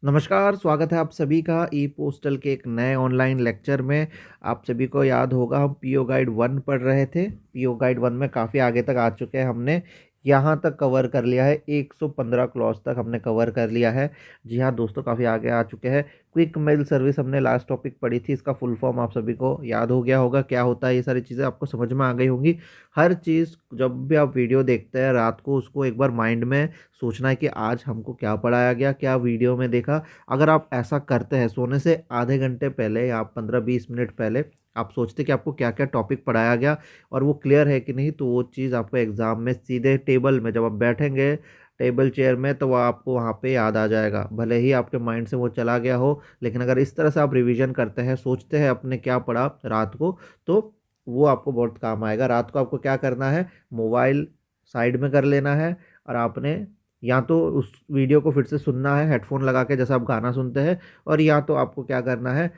नमस्कार, स्वागत है आप सभी का ई पोस्टल के एक नए ऑनलाइन लेक्चर में। आप सभी को याद होगा हम पीओ गाइड 1 पढ़ रहे थे। पीओ गाइड 1 में काफ़ी आगे तक आ चुके हैं, हमने यहाँ तक कवर कर लिया है, 115 क्लॉज तक हमने कवर कर लिया है। जी हाँ दोस्तों, काफ़ी आगे आ चुके हैं। क्विक मेल सर्विस हमने लास्ट टॉपिक पढ़ी थी, इसका फुल फॉर्म आप सभी को याद हो गया होगा, क्या होता है, ये सारी चीज़ें आपको समझ में आ गई होंगी। हर चीज़ जब भी आप वीडियो देखते हैं रात को, उसको एक बार माइंड में सोचना है कि आज हमको क्या पढ़ाया गया, क्या वीडियो में देखा। अगर आप ऐसा करते हैं सोने से आधे घंटे पहले या 15-20 मिनट पहले आप सोचते कि आपको क्या क्या टॉपिक पढ़ाया गया और वो क्लियर है कि नहीं, तो वो चीज़ आपको एग्ज़ाम में सीधे टेबल में जब आप बैठेंगे टेबल चेयर में, तो वो आपको वहाँ पे याद आ जाएगा। भले ही आपके माइंड से वो चला गया हो, लेकिन अगर इस तरह से आप रिवीजन करते हैं, सोचते हैं अपने क्या पढ़ा रात को, तो वो आपको बहुत काम आएगा। रात को आपको क्या करना है, मोबाइल साइड में कर लेना है और आपने या तो उस वीडियो को फिर से सुनना है हेडफोन लगा के जैसे आप गाना सुनते हैं, और या तो आपको क्या करना है,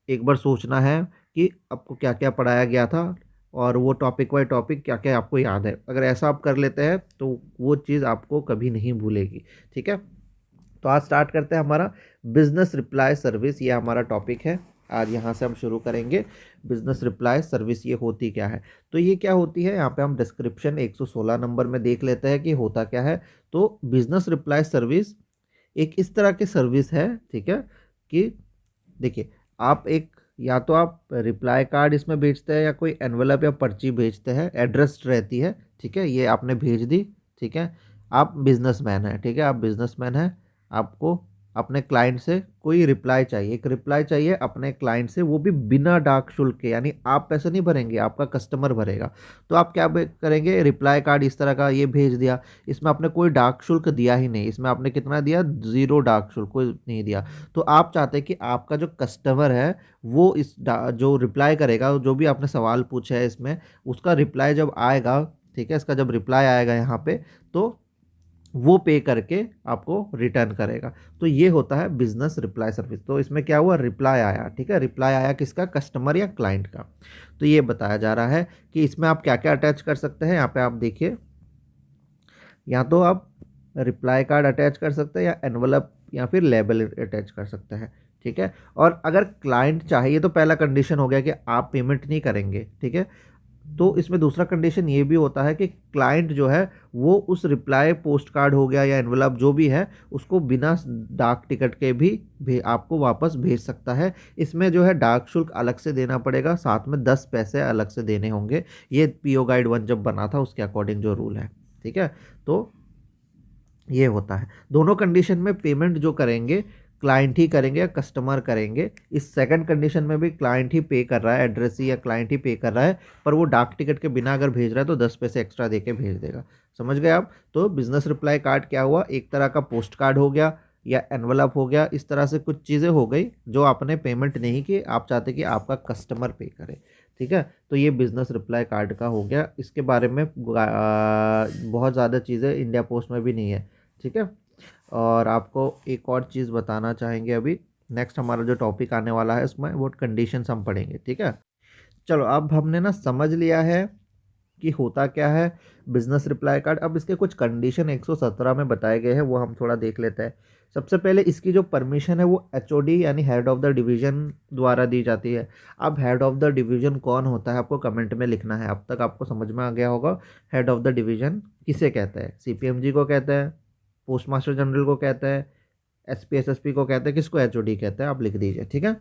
एक बार सोचना है कि आपको क्या क्या पढ़ाया गया था और वो टॉपिक बाय टॉपिक क्या क्या आपको याद है। अगर ऐसा आप कर लेते हैं तो वो चीज़ आपको कभी नहीं भूलेगी। ठीक है, तो आज स्टार्ट करते हैं हमारा बिजनेस रिप्लाई सर्विस, ये हमारा टॉपिक है। आज यहाँ से हम शुरू करेंगे। बिजनेस रिप्लाई सर्विस ये होती क्या है, तो ये क्या होती है, यहाँ पे हम डिस्क्रिप्शन 116 नंबर में देख लेते हैं कि होता क्या है। तो बिजनेस रिप्लाई सर्विस एक इस तरह की सर्विस है, ठीक है, कि देखिए आप एक या तो आप रिप्लाई कार्ड इसमें भेजते हैं या कोई एनवेलप या पर्ची भेजते हैं, एड्रेस रहती है, ठीक है, ये आपने भेज दी। ठीक है, आप बिजनेसमैन हैं, ठीक है, आप बिजनेसमैन हैं, आपको अपने क्लाइंट से कोई रिप्लाई चाहिए, एक रिप्लाई चाहिए अपने क्लाइंट से, वो भी बिना डाक शुल्क के, यानी आप पैसे नहीं भरेंगे, आपका कस्टमर भरेगा। तो आप क्या करेंगे, रिप्लाई कार्ड इस तरह का ये भेज दिया, इसमें आपने कोई डाक शुल्क दिया ही नहीं, इसमें आपने कितना दिया, 0 डाक शुल्क, कोई नहीं दिया। तो आप चाहते हैं कि आपका जो कस्टमर है वो जो रिप्लाई करेगा, जो भी आपने सवाल पूछा है इसमें, उसका रिप्लाई जब आएगा, ठीक है, इसका जब रिप्लाई आएगा यहाँ पे, तो वो पे करके आपको रिटर्न करेगा। तो ये होता है बिजनेस रिप्लाई सर्विस। तो इसमें क्या हुआ, रिप्लाई आया, ठीक है, रिप्लाई आया किसका, कस्टमर या क्लाइंट का। तो ये बताया जा रहा है कि इसमें आप क्या क्या अटैच कर सकते हैं। यहाँ पे आप देखिए, या तो आप रिप्लाई कार्ड अटैच कर सकते हैं या एनवलप या फिर लेबल अटैच कर सकते हैं। ठीक है, और अगर क्लाइंट चाहिए तो पहला कंडीशन हो गया कि आप पेमेंट नहीं करेंगे, ठीक है। तो इसमें दूसरा कंडीशन ये भी होता है कि क्लाइंट जो है वो उस रिप्लाई पोस्ट कार्ड हो गया या एनवलप जो भी है, उसको बिना डाक टिकट के भी आपको वापस भेज सकता है। इसमें जो है डाक शुल्क अलग से देना पड़ेगा, साथ में 10 पैसे अलग से देने होंगे। ये पीओ गाइड 1 जब बना था उसके अकॉर्डिंग जो रूल है, ठीक है। तो ये होता है, दोनों कंडीशन में पेमेंट जो करेंगे क्लाइंट ही करेंगे या कस्टमर करेंगे। इस सेकंड कंडीशन में भी क्लाइंट ही पे कर रहा है, एड्रेस ही या क्लाइंट ही पे कर रहा है, पर वो डाक टिकट के बिना अगर भेज रहा है तो 10 पैसे एक्स्ट्रा दे के भेज देगा। समझ गए आप। तो बिजनेस रिप्लाई कार्ड क्या हुआ, एक तरह का पोस्ट कार्ड हो गया या एनवलप हो गया, इस तरह से कुछ चीज़ें हो गई जो आपने पेमेंट नहीं की, आप चाहते कि आपका कस्टमर पे करे। ठीक है, तो ये बिजनेस रिप्लाई कार्ड का हो गया। इसके बारे में बहुत ज़्यादा चीज़ें इंडिया पोस्ट में भी नहीं है, ठीक है। और आपको एक और चीज़ बताना चाहेंगे, अभी नेक्स्ट हमारा जो टॉपिक आने वाला है उसमें वो कंडीशंस हम पढ़ेंगे, ठीक है। चलो, अब हमने ना समझ लिया है कि होता क्या है बिजनेस रिप्लाई कार्ड। अब इसके कुछ कंडीशन 117 में बताए गए हैं, वो हम थोड़ा देख लेते हैं। सबसे पहले इसकी जो परमिशन है वो एचओडी यानी हेड ऑफ द डिवीज़न द्वारा दी जाती है। अब हेड ऑफ द डिवीज़न कौन होता है आपको कमेंट में लिखना है। अब तक आपको समझ में आ गया होगा हेड ऑफ द डिवीज़न किसे कहते हैं, सीपीएमजी को कहते हैं, पोस्ट मास्टर जनरल को कहते हैं, एसपी एसएसपी को कहते हैं, किसको एचओडी कहते हैं, आप लिख दीजिए, ठीक है।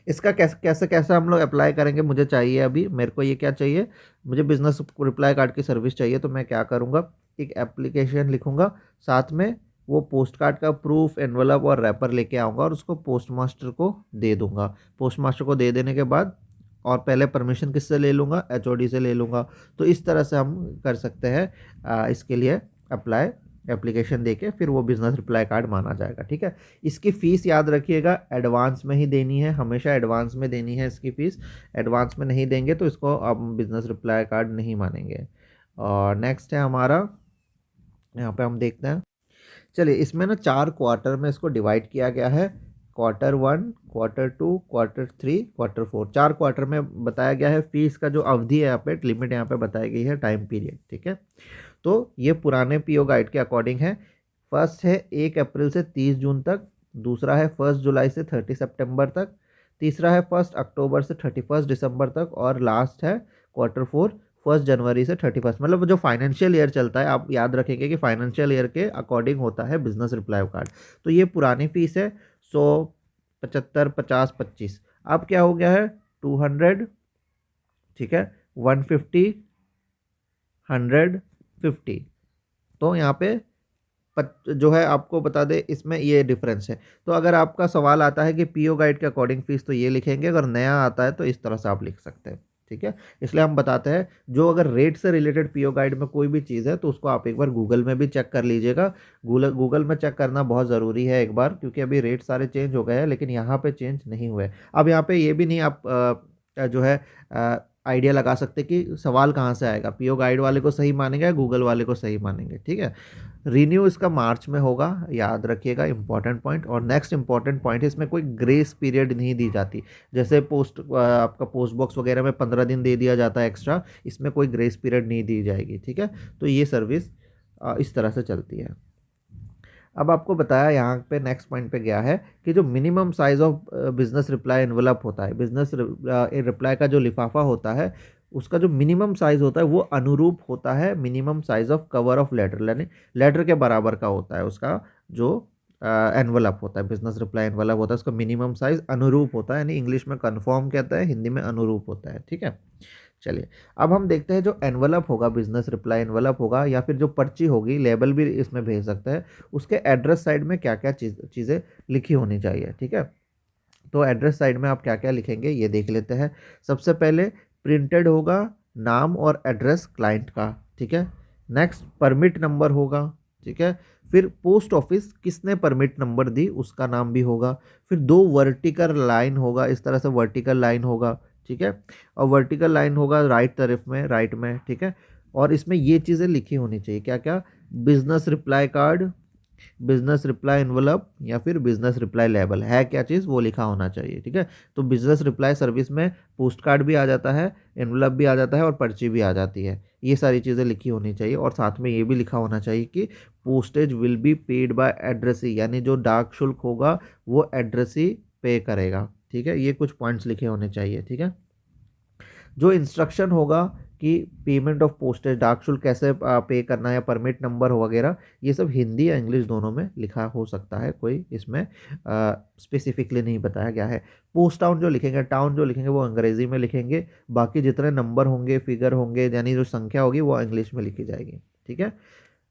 इसका कैसे कैसे कैसे हम लोग अप्लाई करेंगे, मुझे चाहिए, अभी मेरे को ये क्या चाहिए, मुझे बिजनेस रिप्लाई कार्ड की सर्विस चाहिए। तो मैं क्या करूँगा, एक एप्लीकेशन लिखूँगा, साथ में वो पोस्ट कार्ड का प्रूफ, एनवलप और रैपर लेके आऊँगा और उसको पोस्ट मास्टर को दे दूँगा। पोस्ट मास्टर को दे देने के बाद और पहले परमिशन किससे ले लूँगा, एचओडी से ले लूँगा। तो इस तरह से हम कर सकते हैं इसके लिए अप्लाई, एप्लीकेशन देके फिर वो बिजनेस रिप्लाई कार्ड माना जाएगा, ठीक है। इसकी फ़ीस याद रखिएगा एडवांस में ही देनी है, हमेशा एडवांस में देनी है इसकी फ़ीस। एडवांस में नहीं देंगे तो इसको अब बिजनेस रिप्लाई कार्ड नहीं मानेंगे। और नेक्स्ट है हमारा, यहाँ पे हम देखते हैं, चलिए इसमें ना 4 क्वार्टर में इसको डिवाइड किया गया है। Quarter 1, quarter 2, quarter 3, quarter 4, 4 quarter में बताया गया है। फीस का जो अवधि है यहाँ पे, लिमिट यहाँ पे बताई गई है, टाइम पीरियड, ठीक है। तो ये पुराने पीओ गाइड के अकॉर्डिंग है। फर्स्ट है 1 अप्रैल से 30 जून तक, दूसरा है 1 जुलाई से 30 सितंबर तक, तीसरा है 1 अक्टूबर से 31 दिसंबर तक, और लास्ट है Q4 1 जनवरी से 31। मतलब जो फाइनेंशियल ईयर चलता है, आप याद रखेंगे कि फाइनेंशियल ईयर के अकॉर्डिंग होता है बिजनेस रिप्लाई कार्ड। तो ये पुरानी फीस है 100, 75, 50, 25। अब क्या हो गया है 200, ठीक है, 150, 150। तो यहाँ पे जो है आपको बता दे इसमें ये डिफरेंस है। तो अगर आपका सवाल आता है कि पीओ गाइड के अकॉर्डिंग फीस, तो ये लिखेंगे, अगर नया आता है तो इस तरह से आप लिख सकते हैं। ठीक है, इसलिए हम बताते हैं जो अगर रेट से रिलेटेड पीओ गाइड में कोई भी चीज़ है तो उसको आप एक बार गूगल में भी चेक कर लीजिएगा। गूगल गूगल में चेक करना बहुत ज़रूरी है एक बार, क्योंकि अभी रेट सारे चेंज हो गए हैं लेकिन यहाँ पे चेंज नहीं हुए। अब यहाँ पे ये भी नहीं आप जो है आइडिया लगा सकते कि सवाल कहाँ से आएगा, पीओ गाइड वाले को सही मानेंगे या गूगल वाले को सही मानेंगे। ठीक है, रिन्यू इसका मार्च में होगा, याद रखिएगा, इंपॉर्टेंट पॉइंट। और नेक्स्ट इंपॉर्टेंट पॉइंट है, इसमें कोई ग्रेस पीरियड नहीं दी जाती। जैसे आपका पोस्ट बॉक्स वगैरह में 15 दिन दे दिया जाता है एक्स्ट्रा, इसमें कोई ग्रेस पीरियड नहीं दी जाएगी। ठीक है, तो ये सर्विस इस तरह से चलती है। अब आपको बताया यहाँ पे नेक्स्ट पॉइंट पे गया है कि जो minimum size of business reply envelope होता है, बिजनेस रिप्लाई का जो लिफाफा होता है उसका जो मिनिमम साइज होता है वो अनुरूप होता है minimum size of cover of letter, यानी लेटर के बराबर का होता है उसका जो एनवलप होता है, बिजनेस रिप्लाई एनवलप होता है, उसका मिनिमम साइज अनुरूप होता है, यानी इंग्लिश में कन्फर्म कहता है, हिंदी में अनुरूप होता है। ठीक है, चलिए अब हम देखते हैं जो एनवलप होगा, बिजनेस रिप्लाई एनवलप होगा या फिर जो पर्ची होगी, लेबल भी इसमें भेज सकते हैं, उसके एड्रेस साइड में क्या क्या चीज़ें लिखी होनी चाहिए। ठीक है, तो एड्रेस साइड में आप क्या क्या लिखेंगे ये देख लेते हैं। सबसे पहले प्रिंटेड होगा नाम और एड्रेस क्लाइंट का। ठीक है, नेक्स्ट परमिट नंबर होगा। ठीक है, फिर पोस्ट ऑफिस किसने परमिट नंबर दी उसका नाम भी होगा। फिर 2 वर्टिकल लाइन होगा, इस तरह से वर्टिकल लाइन होगा। ठीक है, और वर्टिकल लाइन होगा राइट तरफ में, राइट में। ठीक है, और इसमें ये चीज़ें लिखी होनी चाहिए, क्या क्या, business reply card, business reply envelope या फिर बिजनेस रिप्लाई लेबल है, क्या चीज़ वो लिखा होना चाहिए। ठीक है, तो बिजनेस रिप्लाई सर्विस में पोस्ट कार्ड भी आ जाता है, एनवलप भी आ जाता है और पर्ची भी आ जाती है। ये सारी चीज़ें लिखी होनी चाहिए, और साथ में ये भी लिखा होना चाहिए कि postage will be paid by addressee, यानी जो डाक शुल्क होगा वो एड्रेसी पे करेगा। ठीक है, ये कुछ पॉइंट्स लिखे होने चाहिए। ठीक है, जो इंस्ट्रक्शन होगा कि पेमेंट ऑफ पोस्टेज, डाक शुल्क कैसे पे करना है, या परमिट नंबर वगैरह, ये सब हिंदी या इंग्लिश दोनों में लिखा हो सकता है, कोई इसमें स्पेसिफिकली नहीं बताया गया है। पोस्ट टाउन जो लिखेंगे, टाउन जो लिखेंगे वो अंग्रेजी में लिखेंगे, बाकी जितने नंबर होंगे, फिगर होंगे, यानी जो संख्या होगी वो इंग्लिश में लिखी जाएगी। ठीक है,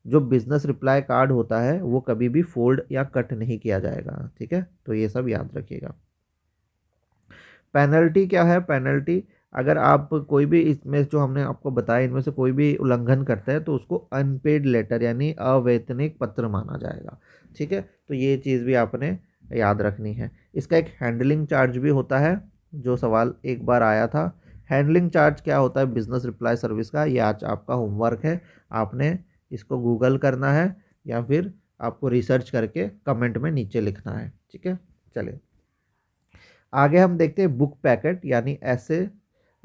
जो बिजनेस रिप्लाई कार्ड होता है वो कभी भी फोल्ड या कट नहीं किया जाएगा। ठीक है, तो ये सब याद रखिएगा। पेनल्टी क्या है, पेनल्टी अगर आप कोई भी इसमें जो हमने आपको बताया इनमें से कोई भी उल्लंघन करता है तो उसको अनपेड लेटर यानी अवैतनिक पत्र माना जाएगा। ठीक है, तो ये चीज़ भी आपने याद रखनी है। इसका एक हैंडलिंग चार्ज भी होता है, जो सवाल एक बार आया था। हैंडलिंग चार्ज क्या होता है बिजनेस रिप्लाई सर्विस का, ये आज आपका होमवर्क है, आपने इसको गूगल करना है या फिर आपको रिसर्च करके कमेंट में नीचे लिखना है। ठीक है, चलिए आगे हम देखते हैं बुक पैकेट, यानी ऐसे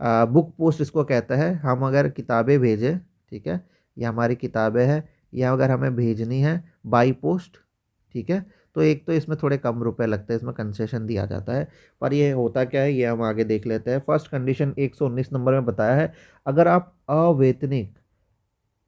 बुक पोस्ट इसको कहते हैं। हम अगर किताबें भेजें, ठीक है, ये हमारी किताबें हैं, ये अगर हमें भेजनी है बाई पोस्ट, ठीक है, तो एक तो इसमें थोड़े कम रुपए लगते हैं, इसमें कंसेशन दिया जाता है। पर ये होता क्या है ये हम आगे देख लेते हैं। फर्स्ट कंडीशन 119 नंबर में बताया है, अगर आप अवैतनिक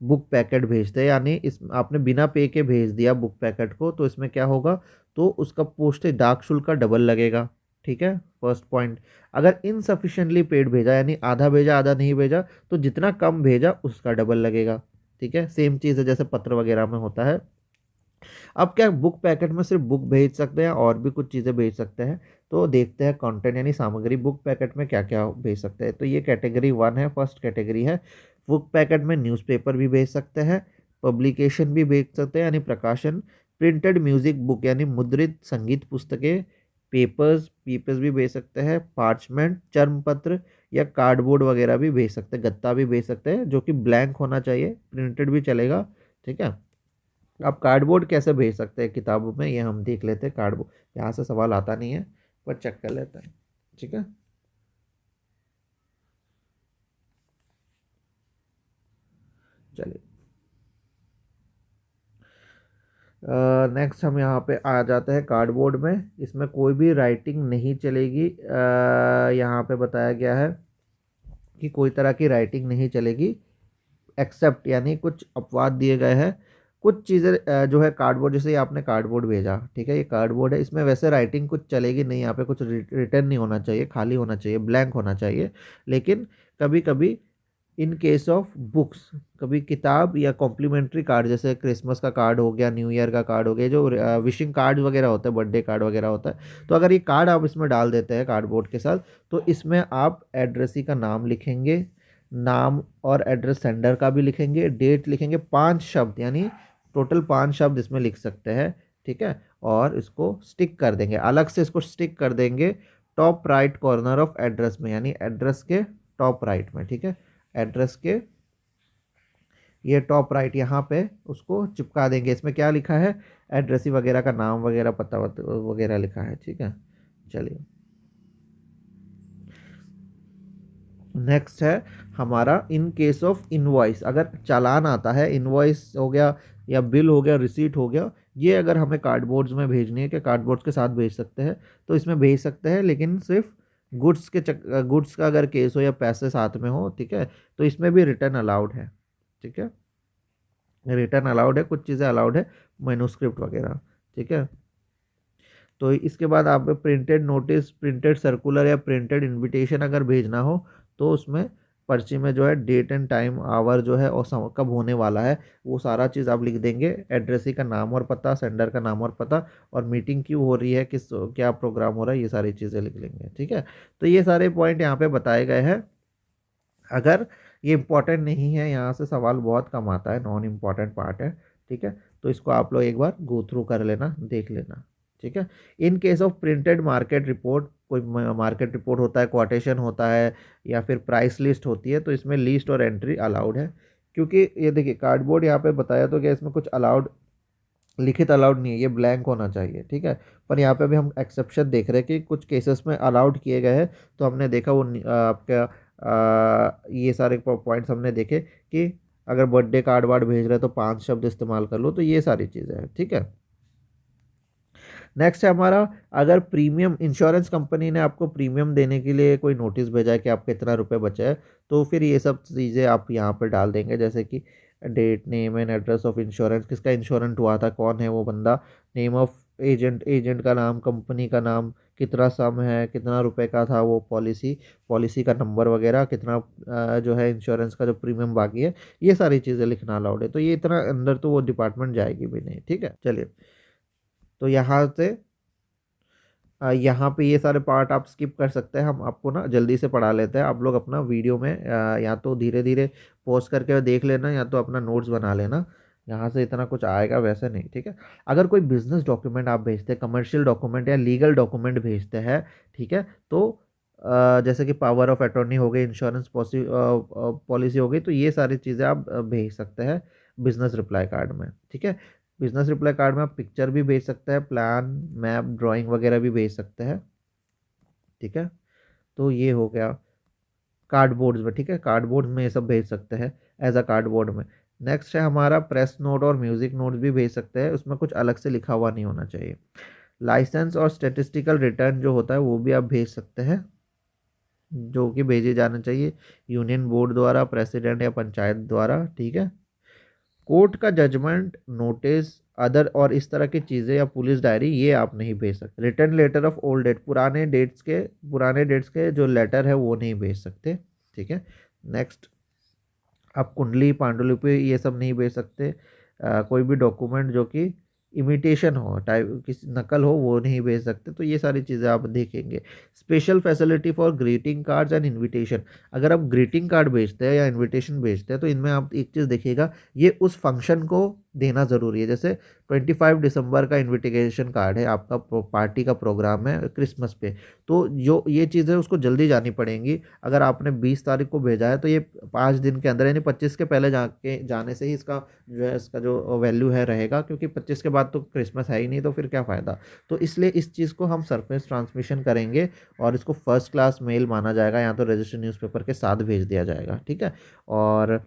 बुक पैकेट भेजते हैं, यानी इस आपने बिना पे के भेज दिया बुक पैकेट को, तो इसमें क्या होगा, तो उसका पोस्टेज डाक शुल्क का डबल लगेगा। ठीक है, फर्स्ट पॉइंट। अगर इनसफिशिएंटली पेड भेजा, यानी आधा भेजा आधा नहीं भेजा, तो जितना कम भेजा उसका डबल लगेगा। ठीक है, सेम चीज़ है जैसे पत्र वगैरह में होता है। अब क्या बुक पैकेट में सिर्फ बुक भेज सकते हैं और भी कुछ चीज़ें भेज सकते हैं, तो देखते हैं कंटेंट यानी सामग्री बुक पैकेट में क्या क्या भेज सकते हैं। तो ये कैटेगरी 1 है, फर्स्ट कैटेगरी है। बुक पैकेट में न्यूज़पेपर भी भेज सकते हैं, पब्लिकेशन भी भेज सकते हैं यानी प्रकाशन, प्रिंटेड म्यूजिक बुक यानी मुद्रित संगीत पुस्तकें, पेपर्स पीपर्स भी भेज सकते हैं, पार्चमेंट चर्म पत्र या कार्डबोर्ड वगैरह भी भेज सकते हैं, गत्ता भी भेज सकते हैं जो कि ब्लैंक होना चाहिए, प्रिंटेड भी चलेगा। ठीक है, आप कार्डबोर्ड कैसे भेज सकते हैं किताबों में, ये हम देख लेते हैं। कार्डबोर्ड यहाँ से सवाल आता नहीं है पर चेक कर लेते हैं। ठीक है, चलिए नेक्स्ट हम यहाँ पे आ जाते हैं कार्डबोर्ड में। इसमें कोई भी राइटिंग नहीं चलेगी। यहाँ पे बताया गया है कि कोई तरह की राइटिंग नहीं चलेगी एक्सेप्ट, यानी कुछ अपवाद दिए गए हैं। कुछ चीज़ें जो है कार्डबोर्ड, जैसे ये आपने कार्डबोर्ड भेजा, ठीक है, ये कार्डबोर्ड है, इसमें वैसे राइटिंग कुछ चलेगी नहीं, यहाँ पे कुछ रिटर्न नहीं होना चाहिए, खाली होना चाहिए, ब्लैंक होना चाहिए। लेकिन कभी कभी इन केस ऑफ बुक्स, कभी किताब या कॉम्प्लीमेंट्री कार्ड, जैसे क्रिसमस का कार्ड हो गया, न्यू ईयर का कार्ड हो गया, जो विशिंग कार्ड वगैरह होता है, बर्थडे कार्ड वगैरह होता है, तो अगर ये कार्ड आप इसमें डाल देते हैं कार्डबोर्ड के साथ, तो इसमें आप एड्रेसी का नाम लिखेंगे, नाम और एड्रेस सेंडर का भी लिखेंगे, डेट लिखेंगे, 5 शब्द, यानी टोटल 5 शब्द इसमें लिख सकते हैं, ठीक है। और इसको स्टिक कर देंगे, अलग से इसको स्टिक कर देंगे top right corner of address में, यानी एड्रेस के टॉप राइट में, ठीक है, एड्रेस के ये टॉप राइट यहाँ पे उसको चिपका देंगे। इसमें क्या लिखा है, एड्रेसी वगैरह का नाम वगैरह पता वगैरह लिखा है, ठीक है। चलिए नेक्स्ट है हमारा इन केस ऑफ इनवॉइस, अगर चालान आता है, इनवॉइस हो गया या बिल हो गया, रिसीट हो गया, ये अगर हमें कार्डबोर्ड्स में भेजनी है, कि कार्डबोर्ड्स के साथ भेज सकते हैं, तो इसमें भेज सकते हैं, लेकिन सिर्फ गुड्स का अगर केस हो या पैसे साथ में हो, ठीक है, तो इसमें भी रिटर्न अलाउड है, ठीक है, रिटर्न अलाउड है, कुछ चीज़ें अलाउड है, मैन्युस्क्रिप्ट वगैरह, ठीक है। तो इसके बाद आप प्रिंटेड नोटिस, प्रिंटेड सर्कुलर या प्रिंटेड इनविटेशन अगर भेजना हो, तो उसमें पर्ची में जो है डेट एंड टाइम, आवर जो है और कब होने वाला है, वो सारा चीज़ आप लिख देंगे, एड्रेसी का नाम और पता, सेंडर का नाम और पता, और मीटिंग क्यों हो रही है, किस क्या प्रोग्राम हो रहा है, ये सारी चीज़ें लिख लेंगे, ठीक है। तो ये सारे पॉइंट यहाँ पे बताए गए हैं। अगर ये इम्पोर्टेंट नहीं है, यहाँ से सवाल बहुत कम आता है, नॉन इम्पॉर्टेंट पार्ट है, ठीक है, तो इसको आप लोग एक बार गो थ्रू कर लेना, देख लेना, ठीक है। In case of printed market report, कोई मार्केट रिपोर्ट होता है, क्वाटेशन होता है, या फिर प्राइस लिस्ट होती है, तो इसमें लिस्ट और एंट्री अलाउड है। क्योंकि ये देखिए कार्डबोर्ड यहाँ पे बताया तो क्या, इसमें कुछ अलाउड, लिखित अलाउड नहीं है, ये ब्लैंक होना चाहिए, ठीक है। पर यहाँ पे भी हम एक्सेप्शन देख रहे हैं कि कुछ केसेस में अलाउड किए गए हैं, तो हमने देखा वो आपका ये सारे पॉइंट्स हमने देखे कि अगर बर्थडे कार्ड वार्ड भेज रहे हैं तो 5 शब्द इस्तेमाल कर लो, तो ये सारी चीज़ें हैं, ठीक है। नेक्स्ट है हमारा, अगर प्रीमियम, इंश्योरेंस कंपनी ने आपको प्रीमियम देने के लिए कोई नोटिस भेजा है कि आपके इतना रुपए बचा है, तो फिर ये सब चीज़ें आप यहाँ पर डाल देंगे, जैसे कि date, name and address of insurance, किसका इंश्योरेंस हुआ था, कौन है वो बंदा, नेम ऑफ एजेंट, एजेंट का नाम, कंपनी का नाम, कितना सम है, कितना रुपए का था वो पॉलिसी, पॉलिसी का नंबर वगैरह, कितना जो है इंश्योरेंस का जो प्रीमियम बाकी है, ये सारी चीज़ें लिखना अलाउड है। तो ये इतना अंदर तो वो डिपार्टमेंट जाएगी भी नहीं, ठीक है। चलिए, तो यहाँ से यहाँ पे ये सारे पार्ट आप स्किप कर सकते हैं, हम आपको ना जल्दी से पढ़ा लेते हैं, आप लोग अपना वीडियो में या तो धीरे धीरे पॉज करके देख लेना, या तो अपना नोट्स बना लेना, यहाँ से इतना कुछ आएगा वैसे नहीं, ठीक है। अगर कोई बिजनेस डॉक्यूमेंट आप भेजते हैं, कमर्शियल डॉक्यूमेंट या लीगल डॉक्यूमेंट भेजते हैं, ठीक है, तो जैसे कि पावर ऑफ अटॉर्नी हो गई, इंश्योरेंस पॉलिसी हो गई, तो ये सारी चीज़ें आप भेज सकते हैं बिजनेस रिप्लाई कार्ड में, ठीक है। बिजनेस रिप्लाई कार्ड में आप पिक्चर भी भेज सकते हैं, प्लान, मैप, ड्राइंग वगैरह भी भेज सकते हैं, ठीक है। तो ये हो गया कार्डबोर्ड्स में, ठीक है, कार्डबोर्ड में ये सब भेज सकते हैं एज अ कार्डबोर्ड में। नेक्स्ट है हमारा प्रेस नोट और म्यूजिक नोट्स भी भेज सकते हैं, उसमें कुछ अलग से लिखा हुआ नहीं होना चाहिए। लाइसेंस और स्टेटिस्टिकल रिटर्न जो होता है वो भी आप भेज सकते हैं, जो कि भेजे जाना चाहिए यूनियन बोर्ड द्वारा, प्रेसिडेंट या पंचायत द्वारा, ठीक है। कोर्ट का जजमेंट, नोटिस, अदर और इस तरह की चीज़ें या पुलिस डायरी, ये आप नहीं भेज सकते। Return letter of old date, पुराने डेट्स के जो लेटर है वो नहीं भेज सकते, ठीक है। नेक्स्ट, आप कुंडली, पांडुलिपि ये सब नहीं भेज सकते। कोई भी डॉक्यूमेंट जो कि इमिटेशन हो, टाइप किसी नकल हो, वो नहीं भेज सकते। तो ये सारी चीज़ें आप देखेंगे। Special facility for greeting cards and invitation, अगर आप ग्रीटिंग कार्ड भेजते हैं या इनविटेशन भेजते हैं, तो इनमें आप एक चीज़ देखिएगा, ये उस फंक्शन को देना ज़रूरी है। जैसे 25 दिसंबर का इनविटेशन कार्ड है, आपका पार्टी का प्रोग्राम है क्रिसमस पे, तो जो ये चीज़ है उसको जल्दी जानी पड़ेंगी। अगर आपने 20 तारीख को भेजा है, तो ये 5 दिन के अंदर, यानी 25 के पहले जाने से ही इसका जो है, इसका जो वैल्यू है रहेगा, क्योंकि 25 के बाद तो क्रिसमस है ही नहीं, तो फिर क्या फ़ायदा। तो इसलिए इस चीज़ को हम सरफेस ट्रांसमिशन करेंगे, और इसको फर्स्ट क्लास मेल माना जाएगा, या तो रजिस्टर्ड न्यूज़पेपर के साथ भेज दिया जाएगा, ठीक है। और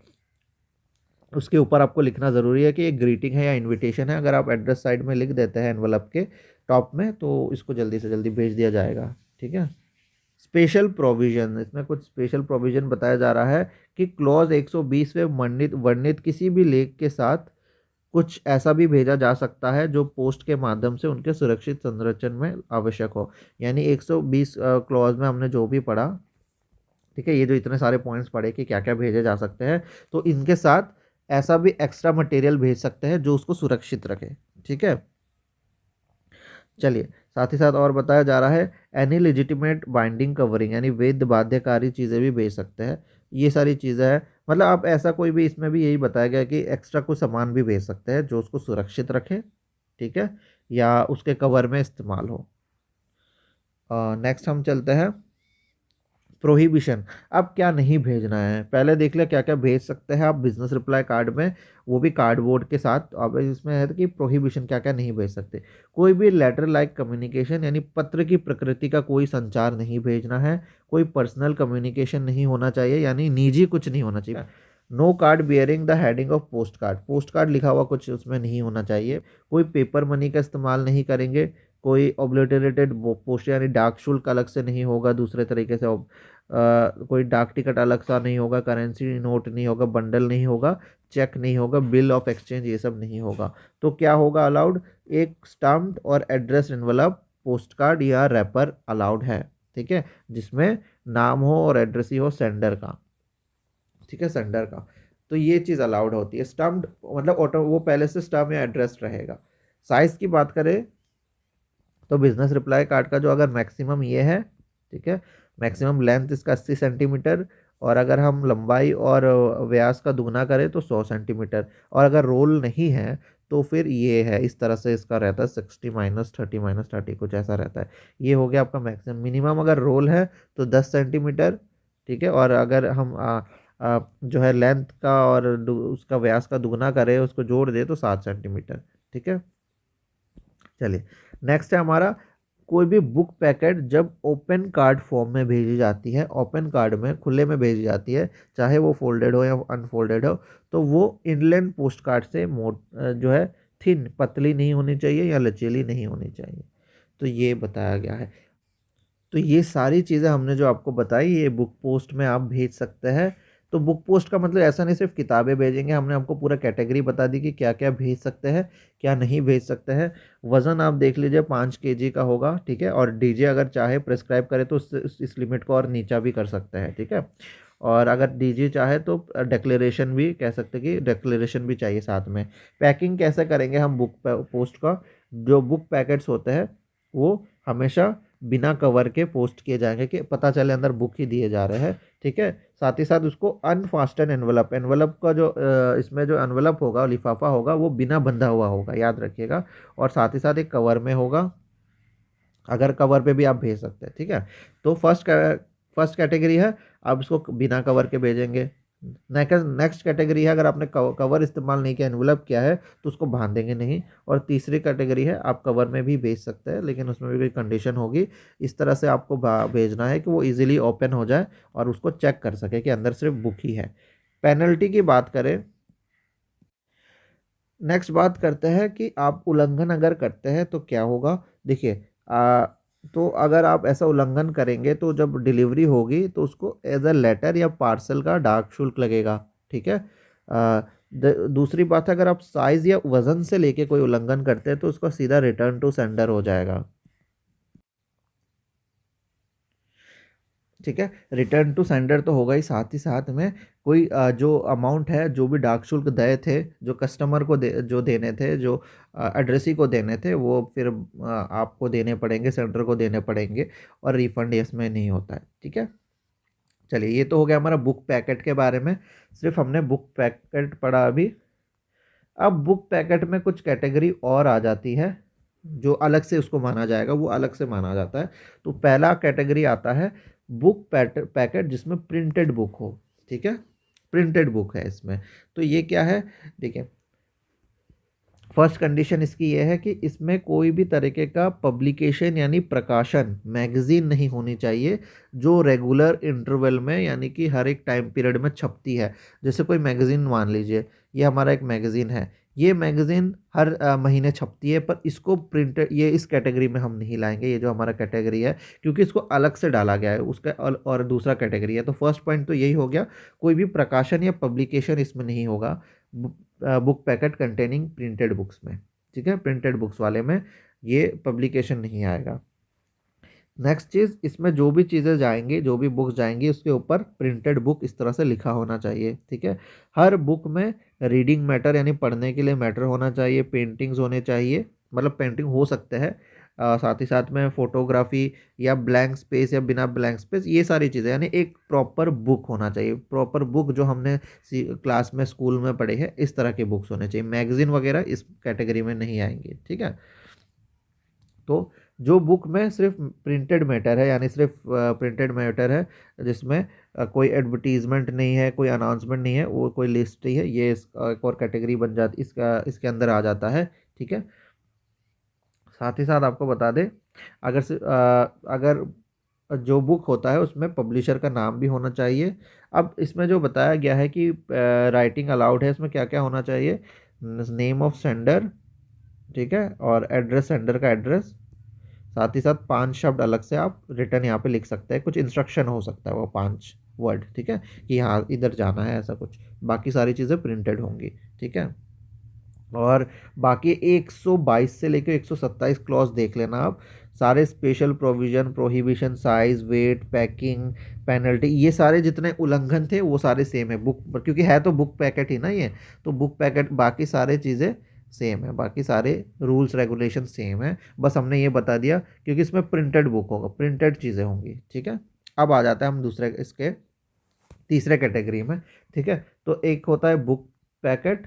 उसके ऊपर आपको लिखना ज़रूरी है कि ये ग्रीटिंग है या इनविटेशन है। अगर आप एड्रेस साइड में लिख देते हैं एनवलप के टॉप में, तो इसको जल्दी से जल्दी भेज दिया जाएगा। ठीक है। स्पेशल प्रोविजन, इसमें कुछ स्पेशल प्रोविजन बताया जा रहा है कि क्लॉज 120 में वर्णित वर्णित किसी भी लेख के साथ कुछ ऐसा भी भेजा जा सकता है जो पोस्ट के माध्यम से उनके सुरक्षित संरक्षण में आवश्यक हो। यानी 120 क्लॉज में हमने जो भी पढ़ा, ठीक है, ये जो इतने सारे पॉइंट्स पढ़े कि क्या क्या भेजे जा सकते हैं, तो इनके साथ ऐसा भी एक्स्ट्रा मटेरियल भेज सकते हैं जो उसको सुरक्षित रखे। ठीक है। चलिए, साथ ही साथ और बताया जा रहा है एनी लेजिटिमेट बाइंडिंग कवरिंग, यानी वैध बाध्यकारी चीज़ें भी भेज सकते हैं। ये सारी चीज़ें हैं, मतलब आप ऐसा कोई भी, इसमें भी यही बताया गया कि एक्स्ट्रा कुछ सामान भी भेज सकते हैं जो उसको सुरक्षित रखे। ठीक है, या उसके कवर में इस्तेमाल हो। नेक्स्ट हम चलते हैं प्रोहिबिशन। अब क्या नहीं भेजना है, पहले देख लिया क्या क्या भेज सकते हैं आप बिजनेस रिप्लाई कार्ड में, वो भी कार्डबोर्ड के साथ। अब इसमें है कि प्रोहिबिशन क्या क्या नहीं भेज सकते। कोई भी लेटर लाइक कम्युनिकेशन, यानी पत्र की प्रकृति का कोई संचार नहीं भेजना है। कोई पर्सनल कम्युनिकेशन नहीं होना चाहिए, यानी निजी कुछ नहीं होना चाहिए। No card bearing the heading of post card, post card लिखा हुआ कुछ उसमें नहीं होना चाहिए। कोई पेपर मनी का इस्तेमाल नहीं करेंगे। कोई ऑब्लिटरेटेड पोस्ट, यानी डाक शुल्क अलग से नहीं होगा दूसरे तरीके से। कोई डाक टिकट अलग सा नहीं होगा, करेंसी नोट नहीं होगा, बंडल नहीं होगा, चेक नहीं होगा, बिल ऑफ एक्सचेंज ये सब नहीं होगा। तो क्या होगा अलाउड, एक स्टम्प्ड और एड्रेस एनवलप, पोस्ट कार्ड या रैपर अलाउड है। ठीक है, जिसमें नाम हो और एड्रेस ही हो सेंडर का। ठीक है, सेंडर का। तो ये चीज़ अलाउड होती है। स्टम्प्ड मतलब ऑटो, वो पहले से स्टम्प या एड्रेस रहेगा। साइज़ की बात करें तो बिजनेस रिप्लाई कार्ड का जो अगर मैक्सिमम ये है, ठीक है, मैक्सिमम लेंथ इसका 80 सेंटीमीटर, और अगर हम लंबाई और व्यास का दुगना करें तो 100 सेंटीमीटर, और अगर रोल नहीं है तो फिर ये है, इस तरह से इसका रहता है 60 - 30 - 30 कुछ ऐसा रहता है। ये हो गया आपका मैक्सिमम। मिनिमम अगर रोल है तो 10 सेंटीमीटर। ठीक है, और अगर हम जो है लेंथ का और उसका व्यास का दुगना करें, उसको जोड़ दे तो 7 सेंटीमीटर। ठीक है। चलिए, नेक्स्ट है हमारा कोई भी बुक पैकेट जब ओपन कार्ड फॉर्म में भेजी जाती है, ओपन कार्ड में खुले में भेजी जाती है, चाहे वो फोल्डेड हो या अनफोल्डेड हो, तो वो इनलैंड पोस्ट कार्ड से जो है थिन, पतली नहीं होनी चाहिए या लचीली नहीं होनी चाहिए। तो ये बताया गया है। तो ये सारी चीज़ें हमने जो आपको बताई, ये बुक पोस्ट में आप भेज सकते हैं। तो बुक पोस्ट का मतलब ऐसा नहीं सिर्फ किताबें भेजेंगे, हमने आपको पूरा कैटेगरी बता दी कि क्या क्या भेज सकते हैं, क्या नहीं भेज सकते हैं। वज़न आप देख लीजिए 5 kg का होगा। ठीक है, और डीजे अगर चाहे प्रेस्क्राइब करे तो इस लिमिट को और नीचा भी कर सकते हैं। ठीक है, और अगर डीजे चाहे तो डिक्लेरेशन भी कह सकते हैं कि डिक्लेरेशन भी चाहिए साथ में। पैकिंग कैसे करेंगे हम बुक पोस्ट का, जो बुक पैकेट्स होते हैं वो हमेशा बिना कवर के पोस्ट किए जाएंगे कि पता चले अंदर बुक ही दिए जा रहे हैं। ठीक है, साथ ही साथ उसको अनफास्टन एनवलप, एनवलप का जो इसमें जो एनवलप होगा, लिफाफा होगा, वो बिना बंधा हुआ होगा, याद रखिएगा। और साथ ही साथ एक कवर में होगा, अगर कवर पे भी आप भेज सकते हैं। ठीक है, तो फर्स्ट कैटेगरी है, आप इसको बिना कवर के भेजेंगे। नेक्स्ट कैटेगरी है, अगर आपने कवर इस्तेमाल नहीं किया, एनवलप किया है, तो उसको बांधेंगे नहीं। और तीसरी कैटेगरी है, आप कवर में भी भेज सकते हैं, लेकिन उसमें भी कोई कंडीशन होगी। इस तरह से आपको भेजना है कि वो इजीली ओपन हो जाए और उसको चेक कर सके कि अंदर सिर्फ बुक ही है। पेनल्टी की बात करें, नेक्स्ट बात करते हैं कि आप उल्लंघन अगर करते हैं तो क्या होगा। देखिए, तो अगर आप ऐसा उल्लंघन करेंगे तो जब डिलीवरी होगी तो उसको एज अ लेटर या पार्सल का डाक शुल्क लगेगा। ठीक है। दूसरी बात है, अगर आप साइज़ या वज़न से लेके कोई उल्लंघन करते हैं तो उसका सीधा रिटर्न टू सेंडर हो जाएगा। ठीक है, रिटर्न टू सेंडर तो होगा ही, साथ ही साथ में कोई जो अमाउंट है, जो भी डाक शुल्क देय थे, जो कस्टमर को जो देने थे, जो एड्रेसी को देने थे, वो फिर आपको देने पड़ेंगे, सेंडर को देने पड़ेंगे, और रिफंड इसमें नहीं होता है। ठीक है। चलिए, ये तो हो गया हमारा बुक पैकेट के बारे में, सिर्फ हमने बुक पैकेट पढ़ा अभी। अब बुक पैकेट में कुछ कैटेगरी और आ जाती है जो अलग से उसको माना जाएगा, वो अलग से माना जाता है। तो पहला कैटेगरी आता है बुक पैकेट जिसमें प्रिंटेड बुक हो। ठीक है, प्रिंटेड बुक है इसमें। तो ये क्या है, देखिए, फर्स्ट कंडीशन इसकी ये है कि इसमें कोई भी तरीके का पब्लिकेशन यानी प्रकाशन मैगजीन नहीं होनी चाहिए जो रेगुलर इंटरवल में यानी कि हर एक टाइम पीरियड में छपती है। जैसे कोई मैगजीन मान लीजिए, ये हमारा एक मैगजीन है, ये मैगजीन हर महीने छपती है, पर इसको प्रिंटेड ये इस कैटेगरी में हम नहीं लाएंगे, ये जो हमारा कैटेगरी है, क्योंकि इसको अलग से डाला गया है उसका और दूसरा कैटेगरी है। तो फर्स्ट पॉइंट तो यही हो गया, कोई भी प्रकाशन या पब्लिकेशन इसमें नहीं होगा book packet containing printed books में। ठीक है, प्रिंटेड बुक्स वाले में ये पब्लिकेशन नहीं आएगा। नेक्स्ट चीज़, इसमें जो भी चीज़ें जाएंगी, जो भी बुक्स जाएंगी, उसके ऊपर प्रिंटेड बुक इस तरह से लिखा होना चाहिए। ठीक है, हर बुक में रीडिंग मैटर यानी पढ़ने के लिए मैटर होना चाहिए, पेंटिंग्स होने चाहिए, मतलब पेंटिंग हो सकते हैं, साथ ही साथ में फोटोग्राफी या ब्लैंक स्पेस या बिना ब्लैंक स्पेस, ये सारी चीज़ें, यानी एक प्रॉपर बुक होना चाहिए। प्रॉपर बुक जो हमने क्लास में स्कूल में पढ़े हैं, इस तरह के बुक्स होने चाहिए। मैगजीन वगैरह इस कैटेगरी में नहीं आएंगे। ठीक है, तो जो बुक में सिर्फ प्रिंटेड मैटर है, यानी सिर्फ प्रिंटेड मैटर है, जिसमें कोई एडवर्टीजमेंट नहीं है, कोई अनाउंसमेंट नहीं है, वो कोई लिस्ट नहीं है, ये एक और कैटेगरी बन जाती, इसके अंदर आ जाता है। ठीक है, साथ ही साथ आपको बता दें, अगर जो बुक होता है उसमें पब्लिशर का नाम भी होना चाहिए। अब इसमें जो बताया गया है कि राइटिंग अलाउड है, इसमें क्या क्या होना चाहिए, नेम ऑफ सेंडर, ठीक है, और एड्रेस, सेंडर का एड्रेस, साथ ही साथ 5 शब्द अलग से आप रिटर्न यहाँ पे लिख सकते हैं, कुछ इंस्ट्रक्शन हो सकता है वो 5 वर्ड। ठीक है, कि हाँ इधर जाना है, ऐसा कुछ। बाकी सारी चीज़ें प्रिंटेड होंगी। ठीक है, और बाकी 122 से लेकर 127 क्लॉज देख लेना आप, सारे special provision, prohibition, size, weight, packing, penalty, ये सारे जितने उल्लंघन थे वो सारे सेम है बुक, क्योंकि है तो बुक पैकेट ही ना ये, तो बुक पैकेट बाकी सारे चीज़ें सेम है, बाकी सारे रूल्स रेगुलेशन सेम है, बस हमने ये बता दिया क्योंकि इसमें प्रिंटेड बुक होगा, प्रिंटेड चीज़ें होंगी। ठीक है, अब आ जाता है हम दूसरे इसके तीसरे कैटेगरी में। ठीक है, तो एक होता है बुक पैकेट,